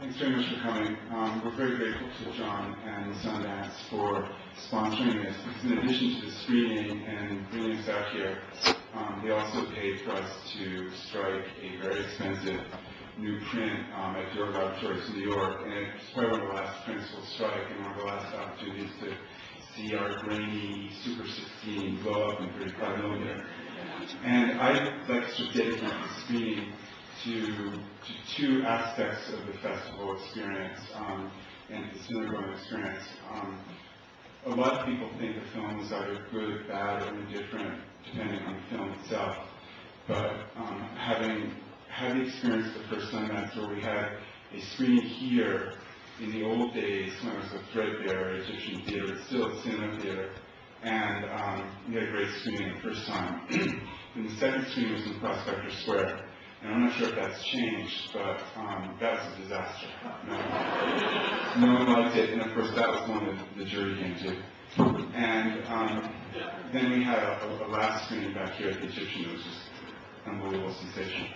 Thanks very much for coming. We're very grateful to John and Sundance for sponsoring this, because in addition to the screening and bringing us out here, they also paid for us to strike a very expensive new print at York Laboratories in New York, and it's probably one of the last prints we'll strike and one of the last opportunities to see our grainy Super 16 blow up in 35 millimeter. And I'd like to dedicate the screening to two aspects of the festival experience and the cinema-going experience. A lot of people think the film is either good, bad, or indifferent, depending on the film itself. But having had the experience the first Sundance where we had a screening here in the old days when it was a threadbare Egyptian theater, but still a cinema theater, and we had a great screening the first time. And the second screening was in Prospector Square. And I'm not sure if that's changed, but that was a disaster. No one liked it, and of course that was one that the jury came to. And then we had a last screening back here at the Egyptian. It was just unbelievable sensation.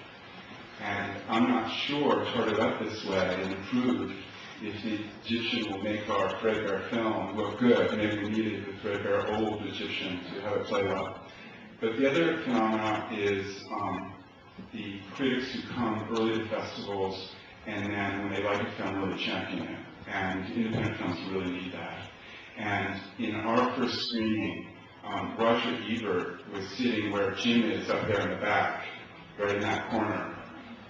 And I'm not sure, charted up this way and improved, if the Egyptian will make our threadbare film look good. Maybe we needed the threadbare old Egyptian to have it play well. But the other phenomenon is the critics who come early to festivals and then when they like a film really champion it. And independent films really need that. And in our first screening, Roger Ebert was sitting where Jim is up there in the back, right in that corner.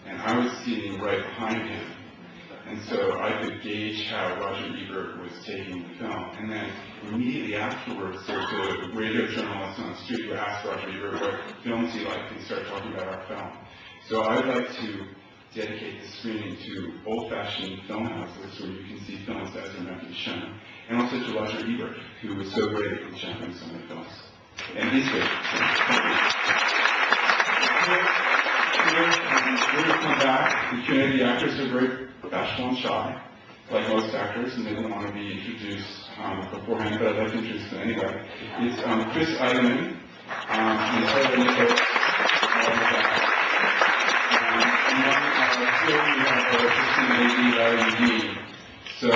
And I was sitting right behind him. And so I could gauge how Roger Ebert was taking the film. And then immediately afterwards, there was a radio journalist on the street who asked Roger Ebert what films he liked, and he started talking about our film. So I would like to dedicate the screening to old-fashioned film houses where you can see films as they're meant to be shown. And also to Roger Ebert, who was so great at championing some of the films. And he's great. We're going to come back. The Q&A, the actors are very bashful and shy, like most actors, and they don't want to be introduced beforehand, but I'd like to introduce them anyway. It's Chris Eidemann, So,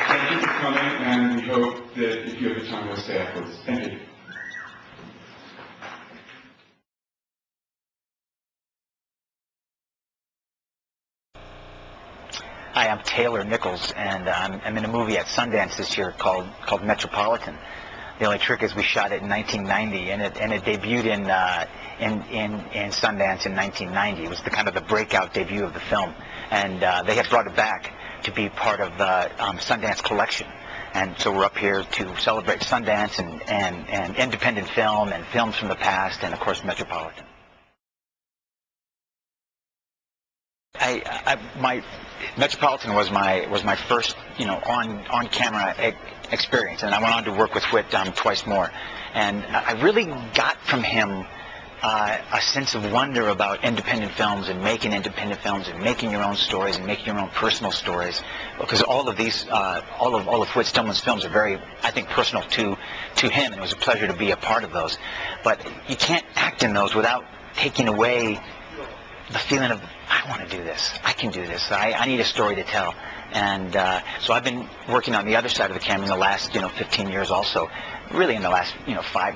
thank you for coming, and we hope that if you have the time, you'll stay afterwards. Thank you. Hi, I'm Taylor Nichols, and I'm in a movie at Sundance this year called Metropolitan. The only trick is we shot it in 1990, and it debuted in Sundance in 1990. It was the kind of the breakout debut of the film, and they have brought it back to be part of the Sundance collection. And so we're up here to celebrate Sundance and independent film and films from the past, and of course Metropolitan. My Metropolitan was my first, on camera experience, and I went on to work with Whit twice more, and I really got from him a sense of wonder about independent films and making independent films and making your own stories and making your own personal stories, because all of these, all of Whit Stillman's films are very, I think, personal to him, and it was a pleasure to be a part of those. But you can't act in those without taking away the feeling of, I want to do this, I can do this, I need a story to tell. And so I've been working on the other side of the camera in the last 15 years also, really in the last five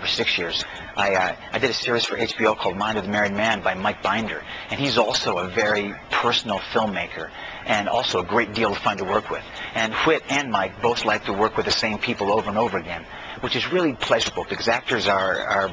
or 6 years. I did a series for HBO called Mind of the Married Man by Mike Binder, and he's also a very personal filmmaker and also a great deal of fun to work with. And Whit and Mike both like to work with the same people over and over again, which is really pleasurable because actors are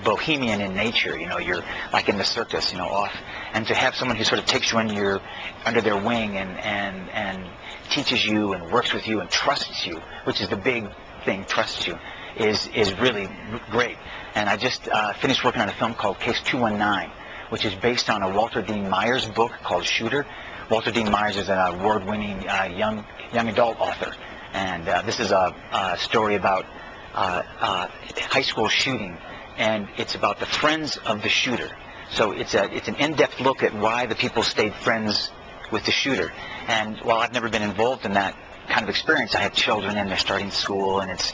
bohemian in nature. You're like in the circus, off, and to have someone who sort of takes you under their wing and teaches you and works with you and trusts you, which is the big thing, trusts you, is really great. And I just finished working on a film called Case 219, which is based on a Walter Dean Myers book called Shooter. Walter Dean Myers is an award-winning young adult author, and this is a story about high school shooting, and it's about the friends of the shooter. So it's an in-depth look at why the people stayed friends with the shooter. And while I've never been involved in that kind of experience, I have children and they're starting school, and it's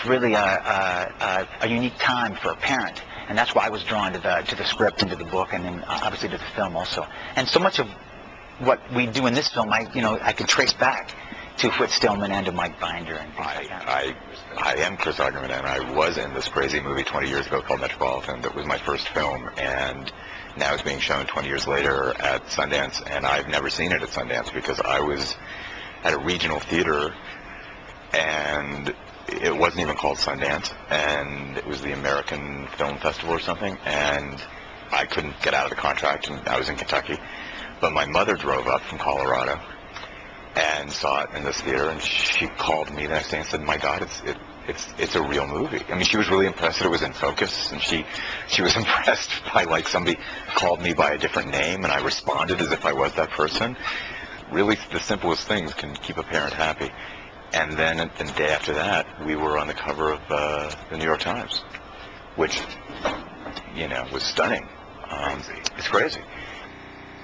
really a unique time for a parent And that's why I was drawn to the script and to the book, and then obviously to the film also. And so much of what we do in this film, I could trace back to Whit Stillman and to Mike Binder and things like that. I am Chris Augerman, and I was in this crazy movie 20 years ago called Metropolitan. That was my first film, and now it's being shown 20 years later at Sundance, and I've never seen it at Sundance because I was at a regional theater, and it wasn't even called Sundance, and it was the American Film Festival or something, and I couldn't get out of the contract, and I was in Kentucky. But my mother drove up from Colorado and saw it in this theater, and she called me the next day and said, "My God, it's a real movie." I mean, she was really impressed that it was in focus, and she was impressed by, like, somebody called me by a different name, and I responded as if I was that person. Really, the simplest things can keep a parent happy. And then the day after that, we were on the cover of the New York Times, which, was stunning. It's crazy.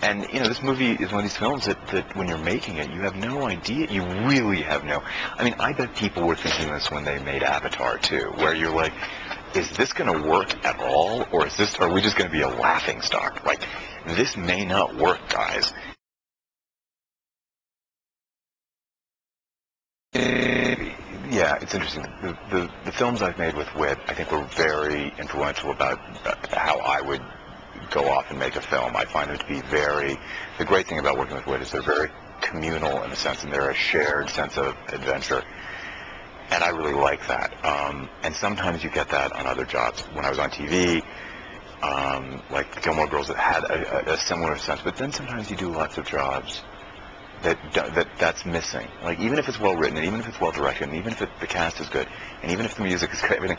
And, this movie is one of these films that when you're making it, you have no idea. You really have no... I mean, I bet people were thinking this when they made Avatar, too, where you're like, is this going to work at all? Or are we just going to be a laughing stock? Like, this may not work, guys. Yeah, it's interesting. The films I've made with Whit, I think, were very influential about how I would go off and make a film. I find them to be the great thing about working with Whit is they're very communal in a sense, and they're a shared sense of adventure. And I really like that. And sometimes you get that on other jobs. When I was on TV, like Gilmore Girls, that had a similar sense. But then sometimes you do lots of jobs that's missing. Like, even if it's well written, and even if it's well directed, and even if the cast is good, and even if the music is good, everything,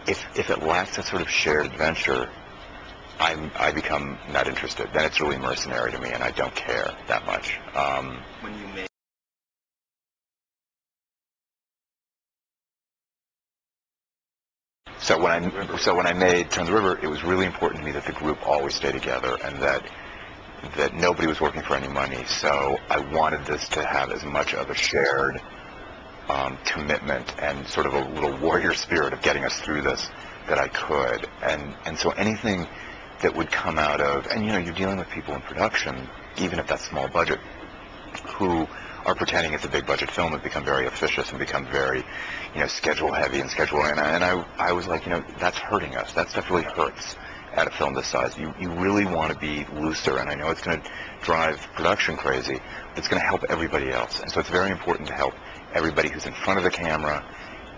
if it lacks that sort of shared adventure, I become not interested. Then it's really mercenary to me, and I don't care that much. When you make So when I made Turn the River, it was really important to me that the group always stay together, and that nobody was working for any money. So I wanted this to have as much of a shared commitment and sort of a little warrior spirit of getting us through this that I could. And so anything that would come out of, and you're dealing with people in production, even if that's small budget, who are pretending it's a big budget film, and become very officious and become very, schedule heavy and schedule. And I was like, that's hurting us. That stuff really hurts at a film this size. You really want to be looser, and I know it's going to drive production crazy, but it's going to help everybody else. And so it's very important to help everybody who's in front of the camera,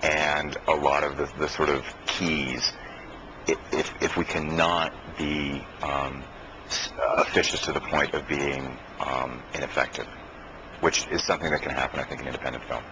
and a lot of the sort of keys. If we cannot be officious to the point of being ineffective, which is something that can happen, I think, in independent film.